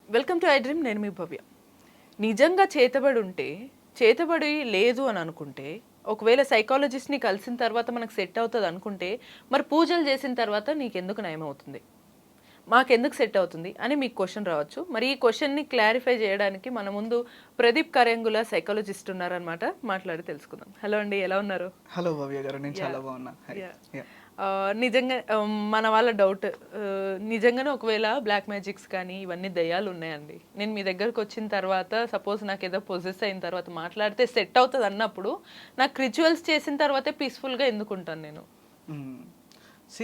Welcome to I dream. నేను మీ భవ్య. నిజంగా చేతబడి ఉంటే, చేతబడి లేదు అని అనుకుంటే, ఒకవేళ సైకాలజిస్ట్ని కలిసిన తర్వాత మనకు సెట్ అవుతుంది అనుకుంటే, మరి పూజలు చేసిన తర్వాత నీకెందుకు నయం అవుతుంది, మాకెందుకు సెట్ అవుతుంది అని మీకు క్వశ్చన్ రావచ్చు. మరి ఈ క్వశ్చన్ని క్లారిఫై చేయడానికి మన ముందు ప్రదీప్ కరెంగుల సైకాలజిస్ట్ ఉన్నారనమాట. మాట్లాడి తెలుసుకుందాం. హలో అండి, ఎలా ఉన్నారు? హలో భవ్య గారు, నేను చాలా బాగున్నా. నిజంగా మన వాళ్ళ డౌట్, నిజంగానే ఒకవేళ బ్లాక్ మ్యాజిక్స్ కానీ ఇవన్నీ దయ్యాలు ఉన్నాయండి, నేను మీ దగ్గరకు వచ్చిన తర్వాత సపోజ్ నాకు ఏదో పొజెస్ అయిన తర్వాత మాట్లాడితే సెట్ అవుతుంది అన్నప్పుడు, నాకు రిచువల్స్ చేసిన తర్వాతే పీస్ఫుల్గా ఎందుకుంటాను నేను?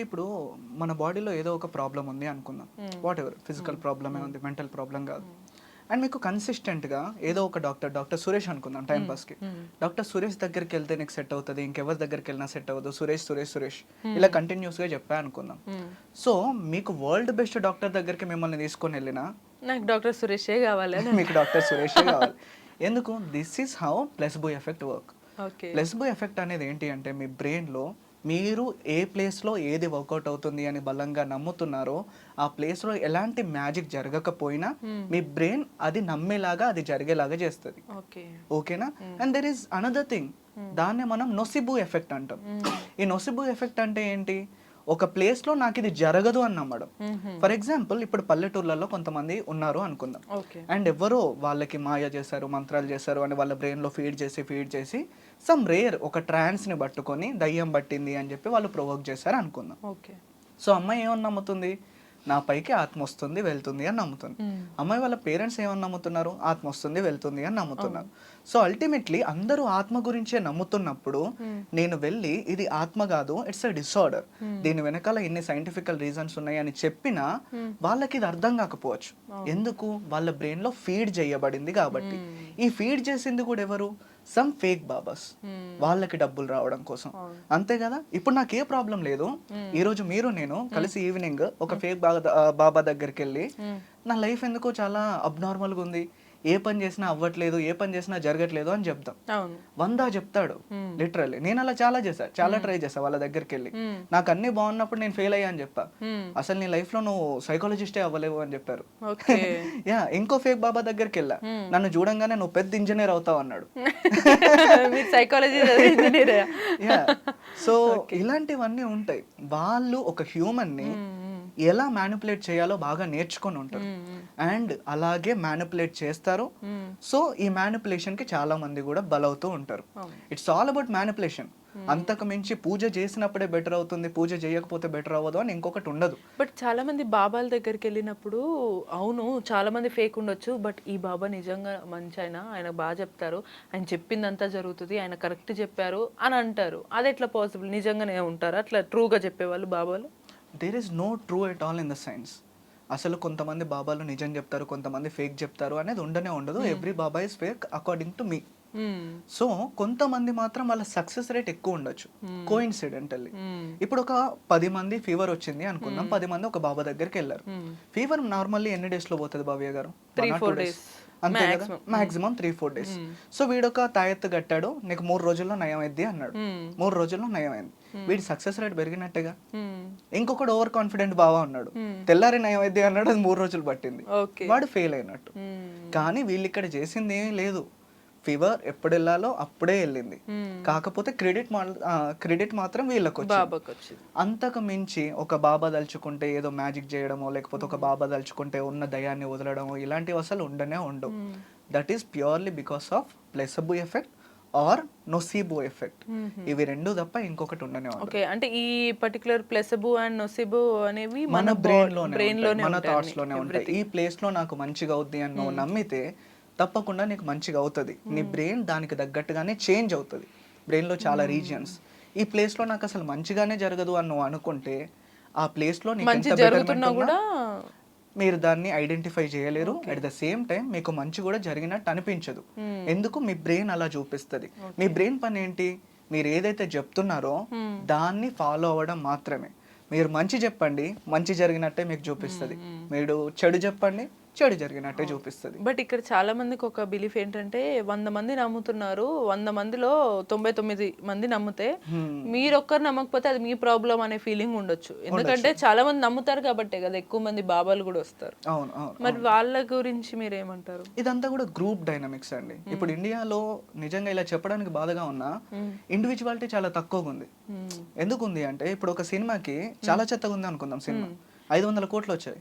ఇప్పుడు మన బాడీలో ఏదో ఒక ప్రాబ్లం ఉంది అనుకుందాం, వాట్ ఎవర్, ఫిజికల్ ప్రాబ్లమే ఉంది, మెంటల్ ప్రాబ్లం కాదు. అండ్ మీకు కన్సిస్టెంట్గా ఏదో ఒక డాక్టర్ సురేష్ అనుకుందాం టైం పాస్కి, డాక్టర్ సురేష్ దగ్గరికి వెళ్తే నీకు సెట్ అవుతుంది, ఇంకెవరి దగ్గరికి వెళ్ళినా సెట్ అవ్వదు, సురేష్ ఇలా కంటిన్యూస్గా చెప్పా అనుకుందాం. సో మీకు వరల్డ్ బెస్ట్ డాక్టర్ దగ్గరికి మిమ్మల్ని తీసుకొని వెళ్ళినా నాకు డాక్టర్ సురేషే కావాలి, మీకు డాక్టర్ సురేషే కావాలి. ఎందుకు? This is how placebo effect work. Placebo effect అనేది ఏంటి అంటే, మీ బ్రెయిన్లో మీరు ఏ ప్లేస్లో ఏది వర్కౌట్ అవుతుంది అని బలంగా నమ్ముతున్నారో, ఆ ప్లేస్లో ఎలాంటి మ్యాజిక్ జరగకపోయినా మీ బ్రెయిన్ అది నమ్మేలాగా, అది జరిగేలాగా చేస్తుంది. ఓకేనా? And there is another thing, దాన్నే మనం నొసిబో ఎఫెక్ట్ అంటాం. ఈ నొసిబో ఎఫెక్ట్ అంటే ఏంటి? ఒక ప్లేస్లో నాకు ఇది జరగదు అని నమ్మడం. ఫర్ ఎగ్జాంపుల్, ఇప్పుడు పల్లెటూర్లలో కొంతమంది ఉన్నారు అనుకుందాం, అండ్ ఎవరో వాళ్ళకి మాయ చేశారు, మంత్రాలు చేశారు అని వాళ్ళ బ్రెయిన్లో ఫీడ్ చేసి సమ్ రేర్ ఒక ట్రాన్స్ని పట్టుకొని దయ్యం పట్టింది అని చెప్పి వాళ్ళు ప్రొవోక్ చేశారు అనుకుందాం. సో అమ్మాయి ఏమని నమ్ముతుంది? నా పైకి ఆత్మ వస్తుంది వెళ్తుంది అని నమ్ముతుంది. అమ్మాయి వాళ్ళ పేరెంట్స్ ఏమని నమ్ముతున్నారు? ఆత్మ వస్తుంది వెళ్తుంది అని నమ్ముతున్నారు. సో అల్టిమేట్లీ అందరూ ఆత్మ గురించే నమ్ముతున్నప్పుడు నేను వెళ్ళి ఇది ఆత్మ కాదు, ఇట్స్ అ డిసార్డర్, దీని వెనకాల ఇన్ని సైంటిఫికల్ రీజన్స్ ఉన్నాయి అని చెప్పినా వాళ్ళకి ఇది అర్థం కాకపోవచ్చు. ఎందుకు? వాళ్ళ బ్రెయిన్ లో ఫీడ్ చేయబడింది కాబట్టి. ఈ ఫీడ్ చేసింది కూడా ఎవరు? సమ్ ఫేక్ బాబాస్, వాళ్ళకి డబ్బులు రావడం కోసం, అంతే కదా. ఇప్పుడు నాకు ఏ ప్రాబ్లం లేదు, ఈ రోజు మీరు నేను కలిసి ఈవినింగ్ ఒక ఫేక్ బాబా దగ్గరికి వెళ్ళి నా లైఫ్ ఎందుకో చాలా అబ్నార్మల్గా ఉంది, ఏ పని చేసినా అవ్వట్లేదు, ఏ పని చేసినా జరగట్లేదు అని చెప్తాం. 100 చెప్తాడు లిటరల్లీ. నేను అలా చాలా ట్రై చేశా వాళ్ళ దగ్గరికి వెళ్ళి. నాకు అన్ని బాగున్నప్పుడు నేను ఫెయిల్ అయ్యా అని చెప్పా. అసలు నీ లైఫ్ లో నువ్వు సైకాలజిస్టే అవ్వలేవు అని చెప్పారు. ఇంకో ఫేక్ బాబా దగ్గరికి వెళ్ళా, నన్ను చూడంగానే నువ్వు పెద్ద ఇంజనీర్ అవుతావు అన్నాడు. సో ఇలాంటివన్నీ ఉంటాయి. వాళ్ళు ఒక హ్యూమన్ ని ఎలా మ్యానిపులేట్ చేయాలో బాగా నేర్చుకొని ఉంటారు, అండ్ అలాగే మ్యానిపులేట్ చేస్తారు. సో ఈ మ్యానిపులేషన్ కి చాలా మంది కూడా బలవుతూ ఉంటారు. It's all about manipulation. అంతకు మించి పూజ చేసినప్పుడే బెటర్ అవుతుంది, పూజ చేయకపోతే బెటర్ అవ్వదు అని ఇంకొకటి ఉండదు. బట్ చాలా మంది బాబాల దగ్గరికి వెళ్ళినప్పుడు, అవును చాలా మంది ఫేక్ ఉండొచ్చు, బట్ ఈ బాబా నిజంగా మంచి ఆయన బాగా చెప్తారు, ఆయన చెప్పిందంతా జరుగుతుంది, ఆయన కరెక్ట్ చెప్పారు అని అంటారు. అది ఎట్లా పాసిబుల్? నిజంగానే ఉంటారు అట్లా ట్రూగా చెప్పేవాళ్ళు బాబాలు? There is no true at all in the science. అసలు కొంతమంది బాబాలు నిజం చెప్తారు, కొంతమంది ఫేక్ చెప్తారు అనేది ఉండదు. Every Baba is fake according to me. So కొంతమంది మాత్రం వాళ్ళ సక్సెస్ రేట్ ఎక్కువ ఉండొచ్చు కోఇన్సిడెంటల్లీ. ఇప్పుడు ఒక 10 మంది ఫీవర్ వచ్చింది అనుకుందాం, 10 మంది ఒక బాబా దగ్గరికి వెళ్ళారు. ఫీవర్ నార్మల్లీ ఎన్ని డేస్ లో పోతుంది భవ్య గారు? 3-4 days అంతే కదా, మాక్సిమం 3-4 days. సో వీడొక తాయెత్తు కట్టాడు, నీకు 3 రోజుల్లో నయం అయింది అన్నాడు. 3 రోజుల్లో నయం అయింది. వీడి సక్సెస్ రేట్ పెరిగినట్టుగా. ఇంకొకటి ఓవర్ కాన్ఫిడెంట్ బావా ఉన్నాడు, తెల్లారి నయం అయింది అన్నాడు, అది 3 రోజులు పట్టింది, వాడు ఫెయిల్ అయినట్టు. కానీ వీళ్ళు ఇక్కడ చేసింది ఏమీ లేదు, ఫీవర్ ఎప్పుడు వెళ్ళాలో అప్పుడే వెళ్ళింది. కాకపోతే క్రెడిట్ మాత్రం వీళ్ళకి వచ్చింది. అంతకు మించి ఒక బాబా దలుచుకుంటే ఏదో మ్యాజిక్ చేయడమో, లేకపోతే ఒక బాబా దలుచుకుంటే ఉన్న దయాన్ని వదలడమో ఇలాంటివి అసలు ఉండవు. That is purely because of placebo effect or nocebo effect. ఇవి రెండు తప్ప ఇంకొకటి ఉండనే ఉంటుంది. అంటే ఈ పర్టికులర్ ప్లెసబో అండ్ నొసిబో అనేవి మన బ్రెయిన్ లోనే, మన థాట్స్ లోనే ఉంటాయి. ఈ ప్లేస్ లో నాకు మంచిగా అవుద్ది అని నువ్వు నమ్మితే తప్పకుండా నీకు మంచిగా అవుతుంది. నీ బ్రెయిన్ దానికి తగ్గట్టుగానే చేంజ్ అవుతుంది. బ్రెయిన్లో చాలా రీజియన్స్, ఈ ప్లేస్లో నాకు అసలు మంచిగానే జరగదు అని నువ్వు అనుకుంటే, ఆ ప్లేస్లో మీరు దాన్ని ఐడెంటిఫై చేయలేరు. అట్ ద సేమ్ టైం మీకు మంచి కూడా జరిగినట్టు అనిపించదు. ఎందుకు? మీ బ్రెయిన్ అలా చూపిస్తుంది. మీ బ్రెయిన్ పని ఏంటి? మీరు ఏదైతే చెప్తున్నారో దాన్ని ఫాలో అవ్వడం మాత్రమే. మీరు మంచి చెప్పండి, మంచి జరిగినట్టే మీకు చూపిస్తుంది. మీరు చెడు చెప్పండి, చెడు జరిగినట్టే చూపిస్తుంది. బట్ ఇక్కడ చాలా మందికి ఒక బిలీఫ్ ఏంటంటే 100 మంది నమ్ముతున్నారు, 100 మందిలో 99 మంది నమ్మితే మీరు ఒక్కరు నమ్మకపోతే అది మీ ప్రాబ్లం అనే ఫీలింగ్ ఉండొచ్చు. ఎందుకంటే చాలా మంది నమ్ముతారు కాబట్టే కదా ఎక్కువ మంది బాబాలు కూడా వస్తారు. అవును అవును. మరి వాళ్ళ గురించి మీరు ఏమంటారు? ఇదంతా కూడా గ్రూప్ డైనమిక్స్ అండి. ఇప్పుడు ఇండియాలో నిజంగా ఇలా చెప్పడానికి బాధగా ఉన్నా ఇండివిజువాలిటీ చాలా తక్కువగా ఉంది. ఎందుకు ఉంది అంటే ఇప్పుడు ఒక సినిమాకి చాలా చెత్తగా ఉంది అనుకుందాం, సినిమా 500 కోట్లు వచ్చాయి.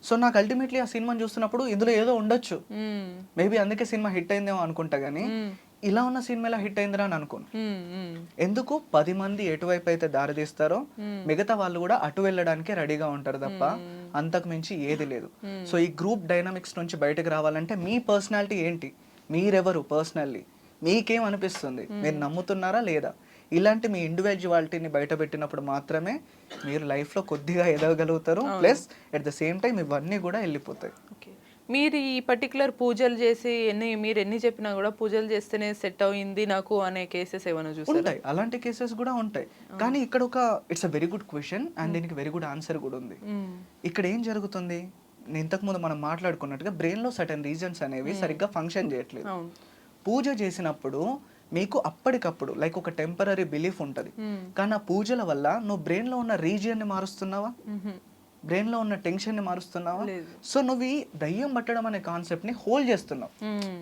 సో నాకు అల్టిమేట్లీ ఆ సినిమాని చూస్తున్నప్పుడు ఇందులో ఏదో ఉండొచ్చు, మేబీ అందుకే సినిమా హిట్ అయిందేమో అనుకుంటా, గానీ ఇలా ఉన్న సినిమా ఎలా హిట్ అయిందిరా అని అనుకోను. ఎందుకు 10 మంది ఎటువైపు అయితే దారి తీస్తారో మిగతా వాళ్ళు కూడా అటు వెళ్ళడానికి రెడీగా ఉంటారు తప్ప అంతకు మించి ఏది లేదు. సో ఈ గ్రూప్ డైనమిక్స్ నుంచి బయటకు రావాలంటే మీ పర్సనాలిటీ ఏంటి, మీరెవరు పర్సనల్లీ, మీకేం అనిపిస్తుంది, మీరు నమ్ముతున్నారా లేదా, ఇలాంటి మీ ఇండివిజువాలిటీని బయట పెట్టినప్పుడు మాత్రమే మీరు లైఫ్లో కొద్దిగా ఎదగలుగుతారు. Plus at the same time ఇవన్నీ కూడా వెళ్ళిపోతాయి. మీరు ఈ పర్టికులర్ పూజలు చేసి మీరు ఎన్ని చెప్పినా కూడా పూజలు చేస్తేనే సెట్ అయింది నాకు అనే కేసెస్ ఏమైనా చూసారా? ఉంటాయి, అలాంటి కేసెస్ కూడా ఉంటాయి. కానీ ఇక్కడ ఒక it's a very good question and దీనికి వెరీ గుడ్ ఆన్సర్ కూడా ఉంది. ఇక్కడ ఏం జరుగుతుంది, ఇంతకుముందు మనం మాట్లాడుకున్నట్టుగా బ్రెయిన్లో సర్టెన్ రీజన్స్ అనేవి సరిగ్గా ఫంక్షన్ చేయట్లేదు. పూజ చేసినప్పుడు మీకు అప్పటికప్పుడు లైక్ ఒక టెంపరీ బిలీఫ్ ఉంటుంది, కానీ ఆ పూజల వల్ల నువ్వు బ్రెయిన్లో ఉన్న రీజియన్ని మారుస్తున్నావా, బ్రెయిన్లో ఉన్న టెన్షన్ని మారుస్తున్నావా? సో నువ్వు ఈ దయ్యం పట్టడం అనే కాన్సెప్ట్ని హోల్డ్ చేస్తున్నావు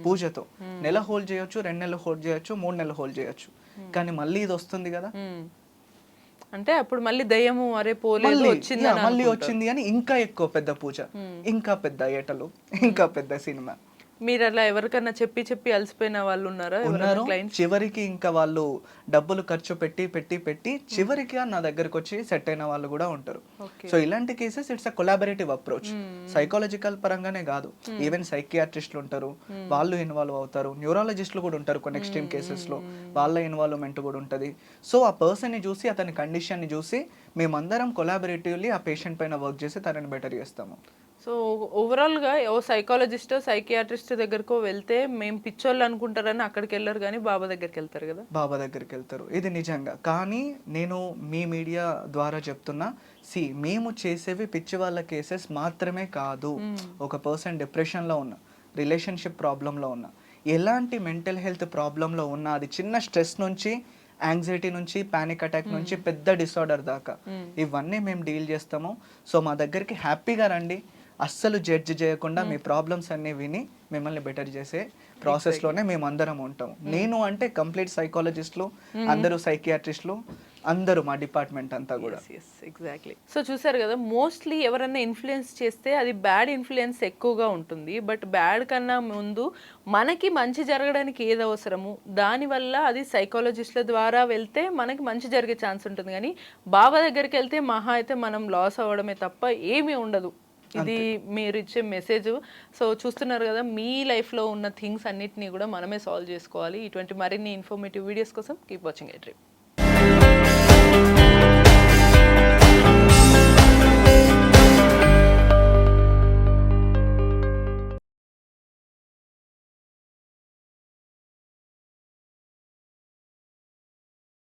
పూజతో. నెల హోల్డ్ చేయొచ్చు, 2 నెలలు హోల్డ్ చేయొచ్చు, 3 నెలలు హోల్డ్ చేయొచ్చు, కానీ మళ్ళీ ఇది వస్తుంది కదా, అంటే అప్పుడు మళ్ళీ దయ్యము అరే పోలేదు మళ్ళీ వచ్చింది అని ఇంకా ఎక్కువ పెద్ద పూజ, ఇంకా పెద్ద ఏటలు, ఇంకా పెద్ద సినిమా. మీరు అలా ఎవరికన్నా చెప్పి అలసిపోయిన వాళ్ళు ఉన్నారా? చివరికి ఇంకా వాళ్ళు డబ్బులు ఖర్చు పెట్టి చివరికి నా దగ్గరకు వచ్చి సెట్ అయిన వాళ్ళు కూడా ఉంటారు. సో ఇలాంటి cases it's a collaborative approach. Psychological పరంగానే కాదు, ఈవెన్ సైకియాట్రిస్టులు ఉంటారు, వాళ్ళు ఇన్వాల్వ్ అవుతారు, న్యూరాలజిస్టులు కూడా ఉంటారు కొన్ని ఎక్స్ట్రీమ్ కేసెస్ లో, వాళ్ళ ఇన్వాల్వ్మెంట్ కూడా ఉంటుంది. సో ఆ పర్సన్ ని చూసి, అతని కండిషన్ ని చూసి మేమందరం కొలాబరేటివ్లీ ఆ పేషెంట్ పైన వర్క్ చేసి తనని బెటర్ చేస్తాము. సో ఓవరాల్గా ఓ సైకాలజిస్టో సైకియాట్రిస్ట్ దగ్గరకో వెళ్తే మేము పిచ్చోళ్ళు అనుకుంటారని అక్కడికి వెళ్ళరు, కానీ బాబా దగ్గరికి వెళ్తారు కదా, బాబా దగ్గరికి వెళ్తారు. ఇది నిజంగా. కానీ నేను మీ మీడియా ద్వారా చెప్తున్నా, మేము చేసేవి పిచ్చి వాళ్ళ కేసెస్ మాత్రమే కాదు. ఒక పర్సన్ డిప్రెషన్లో ఉన్న, రిలేషన్షిప్ ప్రాబ్లంలో ఉన్న, ఎలాంటి మెంటల్ హెల్త్ ప్రాబ్లంలో ఉన్న, అది చిన్న స్ట్రెస్ నుంచి, యాంగ్జైటీ నుంచి, పానిక్ అటాక్ నుంచి పెద్ద డిసార్డర్ దాకా ఇవన్నీ మేము డీల్ చేస్తాము. సో మా దగ్గరికి హ్యాపీగా రండి, అస్సలు జడ్జ్ చేయకుండా మీ ప్రాబ్లమ్స్ అన్ని విని మిమ్మల్ని బెటర్ చేసే ప్రాసెస్ లోనే మేము అందరం ఉంటాము. నేను అంటే కంప్లీట్ సైకాలజిస్టులు, అందరూ సైకియాట్రిస్టులు, అందరూ మా డిపార్ట్మెంట్ అంతా కూడా. ఎగ్జాక్ట్లీ. సో చూసారు కదా, మోస్ట్లీ ఎవరన్నా ఇన్ఫ్లుయెన్స్ చేస్తే అది బ్యాడ్ ఇన్ఫ్లుయెన్స్ ఎక్కువగా ఉంటుంది. బట్ బ్యాడ్ కన్నా ముందు మనకి మంచి జరగడానికి ఏది అవసరము, దానివల్ల అది సైకాలజిస్టుల ద్వారా వెళ్తే మనకి మంచి జరిగే ఛాన్స్ ఉంటుంది. కానీ బాబా దగ్గరికి వెళ్తే మహా అయితే మనం లాస్ అవ్వడమే తప్ప ఏమీ ఉండదు. ఇది మీరు ఇచ్చే మెసేజ్. సో చూస్తున్నారు కదా, మీ లైఫ్లో ఉన్న థింగ్స్ అన్నిటినీ కూడా మనమే సాల్వ్ చేసుకోవాలి. ఇటువంటి మరిన్ని ఇన్ఫర్మేటివ్ వీడియోస్ కోసం కీప్ వాచింగ్ ఐ డ్రీమ్.